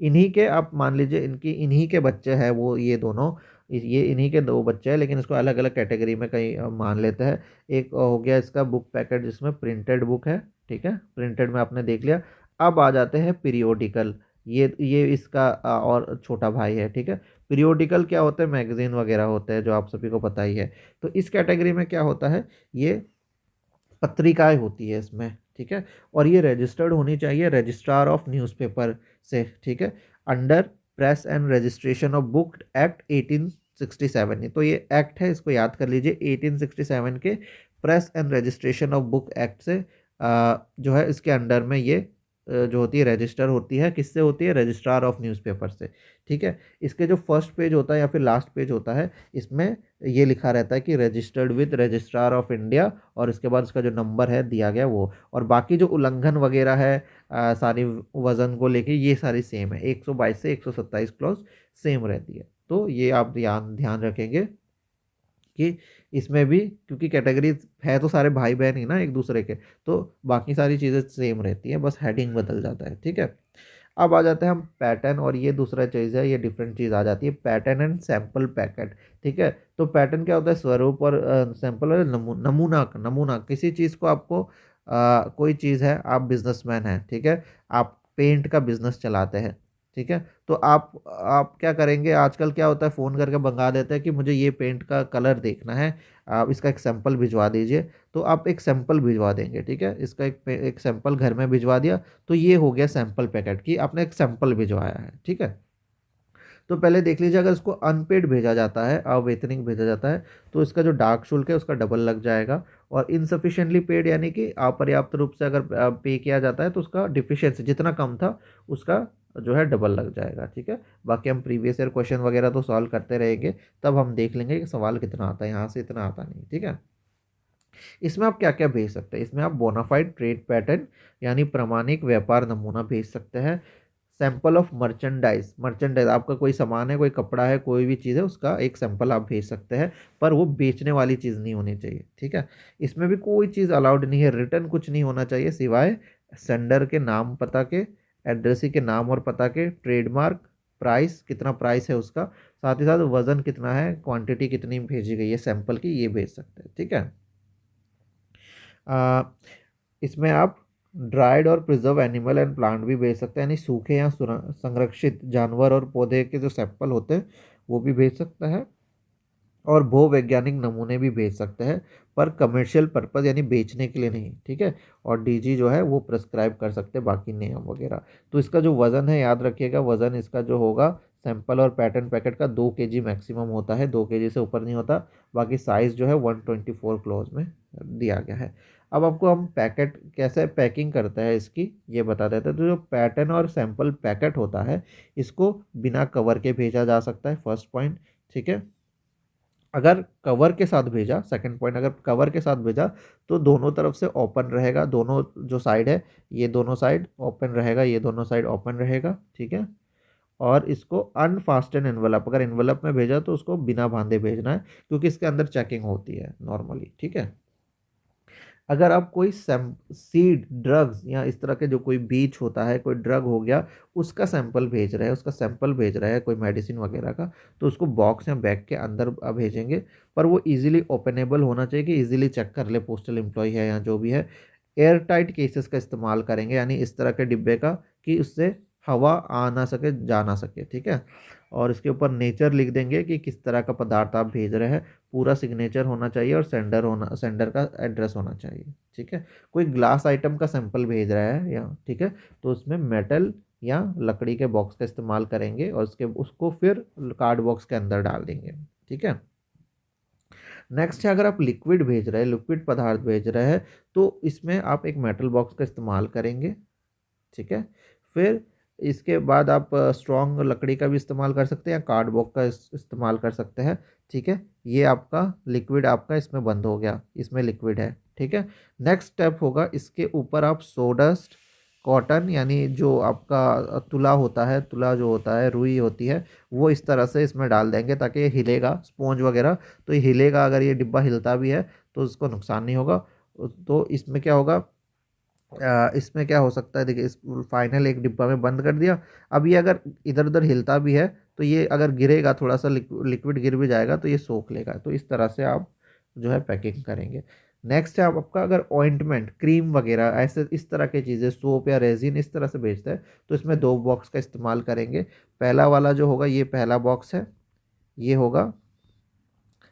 इन्हीं के आप मान लीजिए इन्हीं के बच्चे हैं वो, ये दोनों, ये इन्हीं के दो बच्चे हैं, लेकिन इसको अलग अलग कैटेगरी में कहीं मान लेते हैं। एक हो गया इसका बुक पैकेट जिसमें प्रिंटेड बुक है। ठीक है, प्रिंटेड में आपने देख लिया। अब आ जाते हैं पीरियोडिकल, ये इसका और छोटा भाई है। ठीक है, पीरियोडिकल क्या होते हैं, मैगजीन वगैरह होते हैं, जो आप सभी को पता ही है। तो इस कैटेगरी में क्या होता है, ये पत्रिकाएं होती है इसमें। ठीक है, और ये रजिस्टर्ड होनी चाहिए रजिस्ट्रार ऑफ न्यूज़पेपर से। ठीक है, under press and registration of book act 1867, तो ये एक्ट है, इसको याद कर लीजिए, 1867 के press and registration of book act से जो है इसके अंडर में ये जो होती है रजिस्टर होती है, किससे होती है, रजिस्ट्रार ऑफ न्यूज़पेपर से। ठीक है, इसके जो फर्स्ट पेज होता है या फिर लास्ट पेज होता है, इसमें ये लिखा रहता है कि registered with registrar of India, और इसके बाद उसका जो नंबर है दिया गया वो, और बाकी जो उल्लंघन वगैरह है सारी वज़न को लेके, ये सारी सेम है, 122 से 127 क्लॉज सेम रहती है। तो ये आप ध्यान ध्यान रखेंगे कि इसमें भी, क्योंकि कैटेगरी है तो सारे भाई बहन ही ना एक दूसरे के, तो बाकी सारी चीज़ें सेम रहती हैं, बस हेडिंग बदल जाता है। ठीक है, अब आ जाते हैं हम पैटर्न, और ये दूसरा चीज़ है, ये डिफरेंट चीज़ आ जाती है, पैटर्न एंड सैंपल पैकेट। ठीक है, तो पैटर्न क्या होता है, स्वरूप, और सैंपल और नमूना, नमूना किसी चीज़ को आपको कोई चीज़ है, आप बिजनेसमैन हैं, ठीक है, आप पेंट का बिजनेस चलाते हैं। ठीक है, तो आप क्या करेंगे, आजकल क्या होता है, फ़ोन करके मंगा देते हैं कि मुझे ये पेंट का कलर देखना है, आप इसका एक सैंपल भिजवा दीजिए। तो आप एक सैंपल भिजवा देंगे। ठीक है, इसका एक सैंपल घर में भिजवा दिया, तो ये हो गया सैंपल पैकेट की, आपने एक सैंपल भिजवाया है। ठीक है, तो पहले देख लीजिए, अगर इसको अनपेड भेजा जाता है, अवेतनिक भेजा जाता है, तो इसका जो डाक शुल्क है उसका डबल लग जाएगा, और इनसफिशिएंटली पेड यानी कि अपर्याप्त रूप से अगर पे किया जाता है, तो उसका डिफिशियंसी जितना कम था उसका जो है डबल लग जाएगा। ठीक है, बाकी हम प्रीवियस ईयर क्वेश्चन वगैरह तो सॉल्व करते रहेंगे, तब हम देख लेंगे कि सवाल कितना आता है, यहाँ से इतना आता नहीं। ठीक है, इसमें आप क्या क्या भेज सकते हैं, इसमें आप बोनाफाइड ट्रेड पैटर्न यानी प्रमाणिक व्यापार नमूना भेज सकते हैं, सैंपल ऑफ मर्चेंडाइज, मर्चेंडाइज आपका कोई सामान है, कोई कपड़ा है, कोई भी चीज़ है, उसका एक सैंपल आप भेज सकते हैं, पर वो बेचने वाली चीज़ नहीं होनी चाहिए। ठीक है, इसमें भी कोई चीज़ अलाउड नहीं है, रिटर्न कुछ नहीं होना चाहिए, सिवाय सेंडर के नाम पता के, एड्रेसी के नाम और पता के, ट्रेडमार्क, प्राइस कितना प्राइस है उसका, साथ ही साथ वज़न कितना है, क्वांटिटी कितनी भेजी गई है सैंपल की, ये भेज सकते हैं। ठीक है, इसमें आप ड्राइड और प्रिजर्व एनिमल एंड प्लांट भी भेज सकते हैं, यानी सूखे या संरक्षित जानवर और पौधे के जो सैंपल होते हैं वो भी भेज सकता है, और भूवैज्ञानिक नमूने भी भेज सकते हैं, पर कमर्शियल पर्पज़ यानी बेचने के लिए नहीं, ठीक है। और डीजी जो है वो प्रिस्क्राइब कर सकते हैं बाकी नियम वगैरह। तो इसका जो वज़न है याद रखिएगा, वज़न इसका जो होगा सैंपल और पैटर्न पैकेट का 2 kg मैक्सिमम होता है, 2 kg से ऊपर नहीं होता। बाकी साइज़ जो है 124 क्लोज में दिया गया है। अब आपको हम पैकेट कैसे पैकिंग करते हैं इसकी ये बता देते हैं। तो जो पैटर्न और सैंपल पैकेट होता है इसको बिना कवर के भेजा जा सकता है, फर्स्ट पॉइंट, ठीक है। अगर कवर के साथ भेजा, सेकंड पॉइंट, अगर कवर के साथ भेजा तो दोनों तरफ से ओपन रहेगा, दोनों जो साइड है ये दोनों साइड ओपन रहेगा, ये दोनों साइड ओपन रहेगा, ठीक है। और इसको अनफास्टेन एनवलप, अगर एनवलप में भेजा तो उसको बिना बांधे भेजना है, क्योंकि इसके अंदर चेकिंग होती है नॉर्मली, ठीक है। अगर आप कोई सीड ड्रग्स या इस तरह के जो कोई बीज होता है, कोई ड्रग हो गया, उसका सैंपल भेज रहे हैं, उसका सैंपल भेज रहे हैं कोई मेडिसिन वगैरह का, तो उसको बॉक्स या बैग के अंदर भेजेंगे। पर वो इजीली ओपनेबल होना चाहिए कि इजीली चेक कर ले पोस्टल एम्प्लॉय है या जो भी है। एयर टाइट केसेस का इस्तेमाल करेंगे, यानी इस तरह के डिब्बे का कि उससे हवा आ ना सके जा ना सके, ठीक है। और इसके ऊपर नेचर लिख देंगे कि किस तरह का पदार्थ आप भेज रहे हैं, पूरा सिग्नेचर होना चाहिए और सेंडर का एड्रेस होना चाहिए, ठीक है। कोई ग्लास आइटम का सैंपल भेज रहा है या, ठीक है, तो उसमें मेटल या लकड़ी के बॉक्स का इस्तेमाल करेंगे और उसको फिर कार्ड बॉक्स के अंदर डाल देंगे, ठीक है। नेक्स्ट है, अगर आप लिक्विड भेज रहे हैं, लिक्विड पदार्थ भेज रहे हैं, तो इसमें आप एक मेटल बॉक्स का इस्तेमाल करेंगे, ठीक है। फिर इसके बाद आप स्ट्रॉन्ग लकड़ी का भी इस्तेमाल कर सकते हैं या कार्डबोर्ड का इस्तेमाल कर सकते हैं, ठीक है। ये आपका लिक्विड आपका इसमें बंद हो गया, इसमें लिक्विड है, ठीक है। नेक्स्ट स्टेप होगा, इसके ऊपर आप सोडस्ट कॉटन, यानी जो आपका तुला होता है, तुला जो होता है, रुई होती है, वो इस तरह से इसमें डाल देंगे ताकि ये हिलेगा, स्पॉन्ज वगैरह, तो ये हिलेगा, अगर ये डिब्बा हिलता भी है तो उसको नुकसान नहीं होगा। तो इसमें क्या होगा, इसमें क्या हो सकता है, देखिए इस फाइनल एक डिब्बा में बंद कर दिया। अब ये अगर इधर उधर हिलता भी है तो ये अगर गिरेगा, थोड़ा सा लिक्विड गिर भी जाएगा तो ये सोख लेगा। तो इस तरह से आप जो है पैकिंग करेंगे। नेक्स्ट है, आप आपका अगर ऑइंटमेंट, क्रीम वगैरह ऐसे इस तरह की चीज़ें, सोप या रेजिन इस तरह से बेचते हैं, तो इसमें 2 बॉक्स का इस्तेमाल करेंगे। पहला वाला जो होगा ये पहला बॉक्स है, ये होगा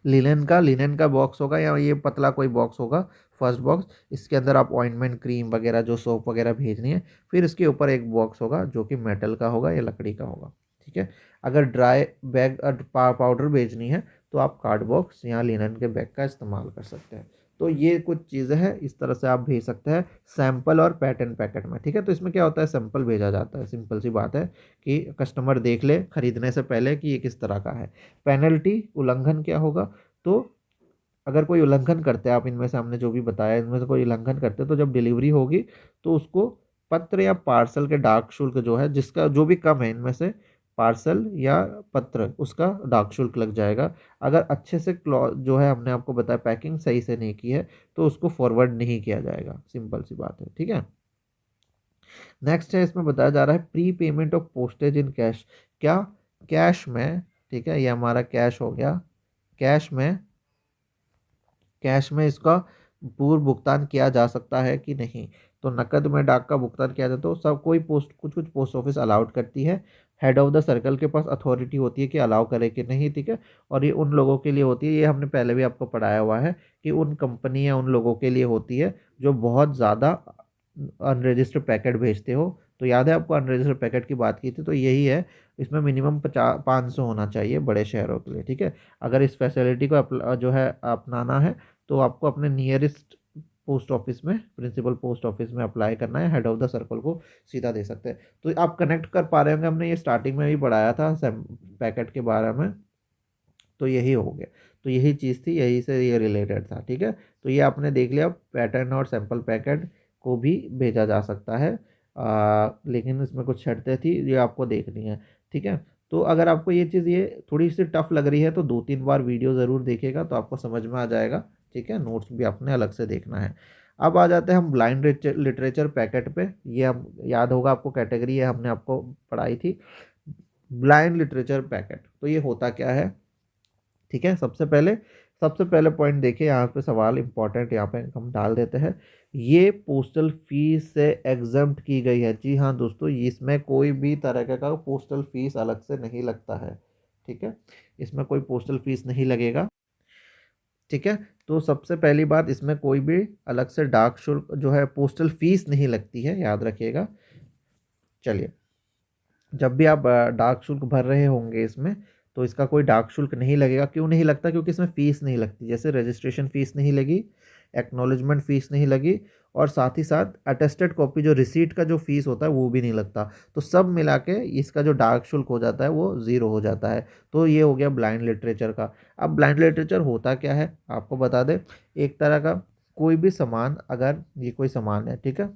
लिनन का बॉक्स होगा या ये पतला कोई बॉक्स होगा, फर्स्ट बॉक्स। इसके अंदर आप ऑइंटमेंट, क्रीम वगैरह जो सोप वगैरह भेजनी है। फिर इसके ऊपर एक बॉक्स होगा जो कि मेटल का होगा या लकड़ी का होगा, ठीक है। अगर ड्राई बैग पाउडर भेजनी है तो आप कार्ड बॉक्स या लिनन के बैग का इस्तेमाल कर सकते हैं। तो ये कुछ चीज़ें हैं, इस तरह से आप भेज सकते हैं सैंपल और पैटर्न पैकेट में, ठीक है। तो इसमें क्या होता है, सैंपल भेजा जाता है, सिंपल सी बात है कि कस्टमर देख ले खरीदने से पहले कि ये किस तरह का है। पेनल्टी, उल्लंघन क्या होगा, तो अगर कोई उल्लंघन करते हैं, आप इनमें से हमने जो भी बताया इनमें से कोई उल्लंघन करते हैं, तो जब डिलीवरी होगी तो उसको पत्र या पार्सल के डाक शुल्क जो है, जिसका जो भी कम है इनमें से, पार्सल या पत्र, उसका डाक शुल्क लग जाएगा। अगर अच्छे से जो है हमने आपको बताया पैकिंग सही से नहीं की है तो उसको फॉरवर्ड नहीं किया जाएगा, सिंपल सी बात है, ठीक है। नेक्स्ट है, इसमें बताया जा रहा है pre payment of postage in cash. क्या कैश में, ठीक है, ये हमारा कैश हो गया, कैश में, कैश में इसका पूर्व भुगतान किया जा सकता है कि नहीं। तो नकद में डाक का भुगतान किया जाए तो सब कोई कुछ कुछ पोस्ट ऑफिस अलाउड करती है। हेड ऑफ द सर्कल के पास अथॉरिटी होती है कि अलाउ करे कि नहीं, ठीक है। और ये उन लोगों के लिए होती है, ये हमने पहले भी आपको पढ़ाया हुआ है कि उन कंपनी या उन लोगों के लिए होती है जो बहुत ज़्यादा अनरजिस्टर्ड पैकेट भेजते हो। तो याद है आपको अनरजिस्टर्ड पैकेट की बात की थी, तो यही है, इसमें मिनिमम 500 होना चाहिए बड़े शहरों के लिए, ठीक है। अगर इस फैसिलिटी को जो है अपनाना है तो आपको अपने नियरेस्ट पोस्ट ऑफिस में, प्रिंसिपल पोस्ट ऑफिस में अप्लाई करना है, हेड ऑफ द सर्कल को सीधा दे सकते हैं। तो आप कनेक्ट कर पा रहे होंगे, हमने ये स्टार्टिंग में भी पढ़ाया था पैकेट के बारे में, तो यही हो गया। तो यही चीज़ थी, यही से ये रिलेटेड था, ठीक है। तो ये आपने देख लिया, पैटर्न और सैंपल पैकेट को भी भेजा जा सकता है, लेकिन इसमें कुछ शर्तें थी ये आपको देखनी है, ठीक है। तो अगर आपको ये चीज़ ये थोड़ी सी टफ लग रही है तो 2-3 बार वीडियो ज़रूर देखिएगा तो आपको समझ में आ जाएगा, ठीक है। नोट्स भी आपने अलग से देखना है। अब आ जाते हैं हम ब्लाइंड लिटरेचर पैकेट पे। ये हम याद होगा आपको, कैटेगरी है, हमने आपको पढ़ाई थी ब्लाइंड लिटरेचर पैकेट। तो ये होता क्या है, ठीक है। सबसे पहले सबसे पहले पॉइंट देखिए, यहाँ पे सवाल इंपॉर्टेंट यहाँ पे हम डाल देते हैं, ये पोस्टल फीस से एग्जम्प्ट की गई है। जी हाँ दोस्तों, इसमें कोई भी तरह का पोस्टल फीस अलग से नहीं लगता है। ठीक है, इसमें कोई पोस्टल फीस नहीं लगेगा। ठीक है, तो सबसे पहली बात, इसमें कोई भी अलग से डाक शुल्क जो है पोस्टल फीस नहीं लगती है, याद रखिएगा। चलिए, जब भी आप डाक शुल्क भर रहे होंगे इसमें, तो इसका कोई डाक शुल्क नहीं लगेगा। क्यों नहीं लगता? क्योंकि इसमें फ़ीस नहीं लगती। जैसे रजिस्ट्रेशन फ़ीस नहीं लगी, एक्नॉलेजमेंट फ़ीस नहीं लगी, और साथ ही साथ अटेस्टेड कॉपी जो रिसीट का जो फ़ीस होता है वो भी नहीं लगता। तो सब मिला के इसका जो डाक शुल्क हो जाता है वो ज़ीरो हो जाता है। तो ये हो गया ब्लाइंड लिटरेचर का। अब ब्लाइंड लिटरेचर होता क्या है आपको बता दें, एक तरह का कोई भी सामान, अगर ये कोई सामान है, ठीक है,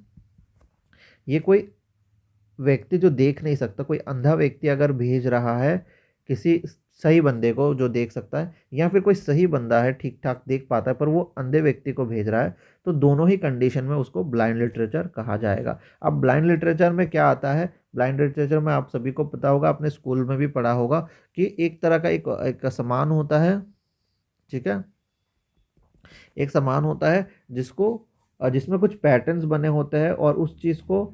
ये कोई व्यक्ति जो देख नहीं सकता, कोई अंधा व्यक्ति अगर भेज रहा है किसी सही बंदे को जो देख सकता है, या फिर कोई सही बंदा है ठीक ठाक देख पाता है पर वो अंधे व्यक्ति को भेज रहा है, तो दोनों ही कंडीशन में उसको ब्लाइंड लिटरेचर कहा जाएगा। अब ब्लाइंड लिटरेचर में क्या आता है? ब्लाइंड लिटरेचर में आप सभी को पता होगा, अपने स्कूल में भी पढ़ा होगा कि एक तरह का एक सामान होता है। ठीक है, एक सामान होता है जिसको जिसमें कुछ पैटर्न्स बने होते हैं, और उस चीज़ को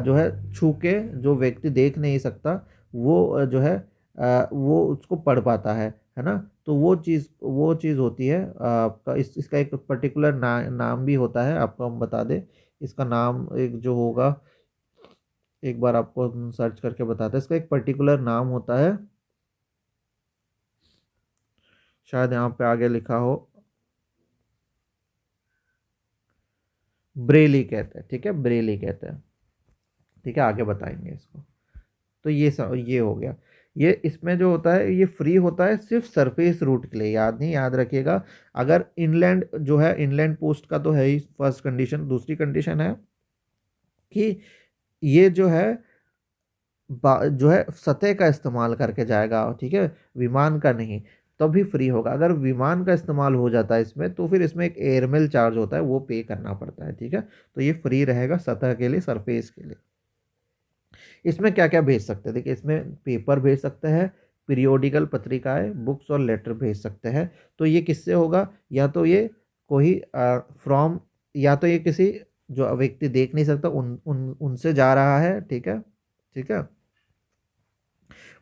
जो है छू के जो व्यक्ति देख नहीं सकता वो जो है वो उसको पढ़ पाता है ना। तो वो चीज़ होती है आपका, इसका एक पर्टिकुलर नाम भी होता है, आपको हम बता दें इसका नाम, एक जो होगा, एक बार आपको हम सर्च करके बताते हैं, इसका एक पर्टिकुलर नाम होता है, शायद यहाँ पे आगे लिखा हो, ब्रेली कहते हैं। ठीक है, ब्रेली कहते हैं। ठीक है, आगे बताएंगे इसको। तो ये हो गया। ये इसमें जो होता है ये फ्री होता है सिर्फ सरफेस रूट के लिए, याद नहीं, याद रखिएगा। अगर इनलैंड जो है, इनलैंड पोस्ट का तो है ही फर्स्ट कंडीशन। दूसरी कंडीशन है कि ये जो है सतह का इस्तेमाल करके जाएगा। ठीक है, विमान का नहीं, तभी फ्री होगा। अगर विमान का इस्तेमाल हो जाता है इसमें, तो फिर इसमें एक एयरमेल चार्ज होता है, वो पे करना पड़ता है। ठीक है, तो ये फ्री रहेगा सतह के लिए, सरफेस के लिए। इसमें क्या क्या भेज सकते हैं? देखिए, इसमें पेपर भेज सकते हैं, पीरियोडिकल पत्रिकाएं, बुक्स और लेटर भेज सकते हैं। तो ये किससे होगा? या तो ये कोई फ्रॉम, या तो ये किसी जो व्यक्ति देख नहीं सकता उनसे जा रहा है। ठीक है, ठीक है,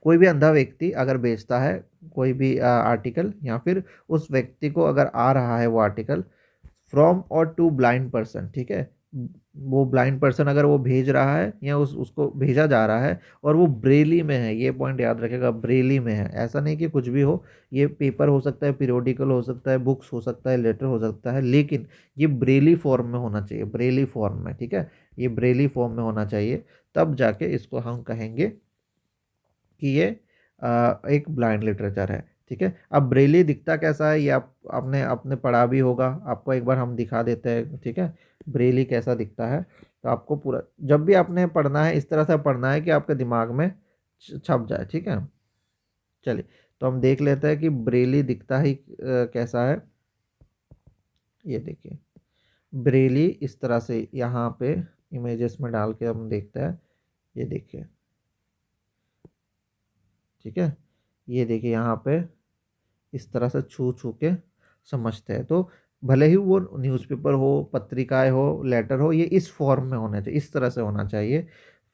कोई भी अंधा व्यक्ति अगर भेजता है कोई भी आर्टिकल, या फिर उस व्यक्ति को अगर आ रहा है वो आर्टिकल फ्रॉम और टू ब्लाइंड पर्सन। ठीक है, वो ब्लाइंड पर्सन अगर वो भेज रहा है या उसको भेजा जा रहा है और वो ब्रेली में है, ये पॉइंट याद रखेगा, ब्रेली में है। ऐसा नहीं कि कुछ भी हो, ये पेपर हो सकता है, पीरियोडिकल हो सकता है, बुक्स हो सकता है, लेटर हो सकता है, लेकिन ये ब्रेली फॉर्म में होना चाहिए, ब्रेली फॉर्म में। ठीक है, ये ब्रेली फॉर्म में होना चाहिए, तब जाके इसको हम कहेंगे कि ये एक ब्लाइंड लिटरेचर है। ठीक है, अब ब्रेली दिखता कैसा है ये आपने आपने पढ़ा भी होगा, आपको एक बार हम दिखा देते हैं। ठीक है, ब्रेली कैसा दिखता है, तो आपको पूरा जब भी आपने पढ़ना है इस तरह से पढ़ना है कि आपके दिमाग में छप जाए। ठीक है, चलिए, तो हम देख लेते हैं कि ब्रेली दिखता ही कैसा है। ये देखिए, ब्रेली इस तरह से यहाँ पे इमेजेस में डाल के हम देखते हैं। ये देखिए, ठीक है, ये देखिए यहाँ पे इस तरह से छू छू के समझते हैं। तो भले ही वो न्यूज़पेपर हो, पत्रिकाएं हो, लेटर हो, ये इस फॉर्म में होना चाहिए, इस तरह से होना चाहिए।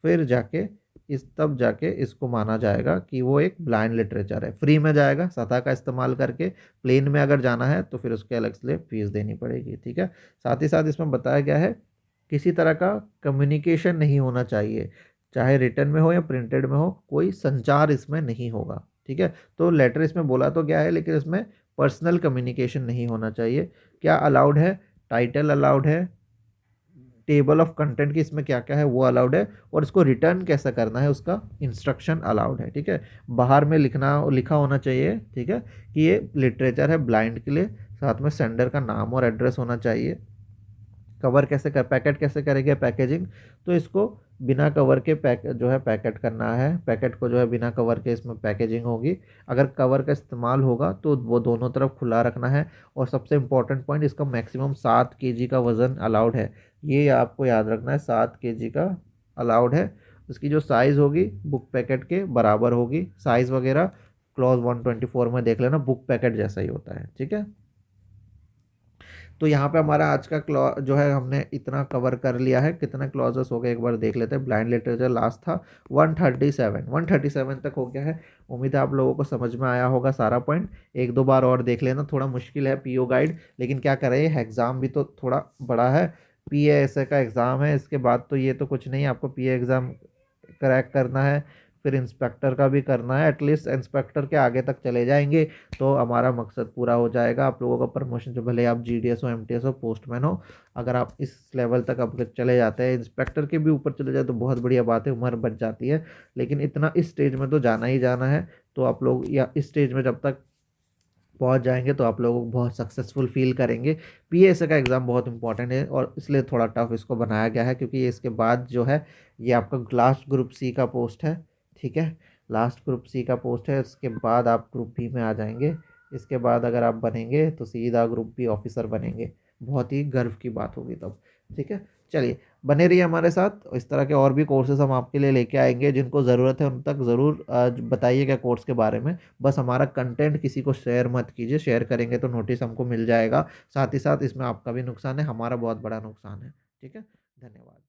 फिर जाके तब जाके इसको माना जाएगा कि वो एक ब्लाइंड लिटरेचर है। फ्री में जाएगा सतह का इस्तेमाल करके। प्लेन में अगर जाना है तो फिर उसके अलग से फीस देनी पड़ेगी। ठीक है, साथ ही साथ इसमें बताया गया है किसी तरह का कम्युनिकेशन नहीं होना चाहिए, चाहे रिटर्न में हो या प्रिंटेड में हो, कोई संचार इसमें नहीं होगा। ठीक है, तो लेटर इसमें बोला तो क्या है, लेकिन इसमें पर्सनल कम्युनिकेशन नहीं होना चाहिए। क्या अलाउड है? टाइटल अलाउड है, टेबल ऑफ कंटेंट की इसमें क्या क्या है वो अलाउड है, और इसको रिटर्न कैसा करना है उसका इंस्ट्रक्शन अलाउड है। ठीक है, बाहर में लिखा होना चाहिए। ठीक है, कि ये लिटरेचर है ब्लाइंड के लिए, साथ में सेंडर का नाम और एड्रेस होना चाहिए। कवर कैसे कर, पैकेट कैसे करेंगे, पैकेजिंग, तो इसको बिना कवर के जो है पैकेट करना है। पैकेट को जो है बिना कवर के इसमें पैकेजिंग होगी। अगर कवर का इस्तेमाल होगा तो वो दोनों तरफ खुला रखना है। और सबसे इम्पोर्टेंट पॉइंट, इसका मैक्सिमम 7 kg का वज़न अलाउड है। ये आपको याद रखना है, 7 kg का अलाउड है। इसकी जो साइज़ होगी बुक पैकेट के बराबर होगी, साइज़ वगैरह क्लॉज 124 में देख लेना, बुक पैकेट जैसा ही होता है, ठीक है। तो यहाँ पे हमारा आज का क्लॉ जो है हमने इतना कवर कर लिया है। कितने क्लॉजेस हो गए एक बार देख लेते हैं। ब्लाइंड लिटरेचर लास्ट था 137 तक हो गया है। उम्मीद है आप लोगों को समझ में आया होगा सारा पॉइंट। एक दो बार और देख लेना, थोड़ा मुश्किल है पीओ गाइड, लेकिन क्या करें एग्ज़ाम भी तो थोड़ा बड़ा है। पीएएसए का एग्ज़ाम है, इसके बाद तो ये तो कुछ नहीं, आपको पीए एग्ज़ाम क्रैक करना है, फिर इंस्पेक्टर का भी करना है। एटलीस्ट इंस्पेक्टर के आगे तक चले जाएंगे तो हमारा मकसद पूरा हो जाएगा। आप लोगों का प्रमोशन, जो भले आप जीडीएस हो, एमटीएस हो, पोस्टमैन हो, अगर आप इस लेवल तक अब चले जाते हैं, इंस्पेक्टर के भी ऊपर चले जाए तो बहुत बढ़िया बात है, उम्र बच जाती है। लेकिन इतना इस स्टेज में तो जाना ही जाना है। तो आप लोग या इस स्टेज में जब तक पहुंच जाएंगे तो आप लोगों को बहुत सक्सेसफुल फील करेंगे। पीएसए का एग्ज़ाम बहुत इंपॉर्टेंट है और इसलिए थोड़ा टफ इसको बनाया गया है, क्योंकि ये इसके बाद जो है ये आपका लास्ट ग्रुप सी का पोस्ट है, ठीक है। लास्ट ग्रुप सी का पोस्ट है, इसके बाद आप ग्रुप बी में आ जाएंगे। इसके बाद अगर आप बनेंगे तो सीधा ग्रुप बी ऑफिसर बनेंगे, बहुत ही गर्व की बात होगी तब, ठीक है। चलिए, बने रहिए हमारे साथ। इस तरह के और भी कोर्सेज हम आपके लिए लेके आएंगे, जिनको ज़रूरत है उन तक ज़रूर बताइएगा कोर्स के बारे में। बस हमारा कंटेंट किसी को शेयर मत कीजिए, शेयर करेंगे तो नोटिस हमको मिल जाएगा। साथ ही साथ इसमें आपका भी नुकसान है, हमारा बहुत बड़ा नुकसान है, ठीक है। धन्यवाद।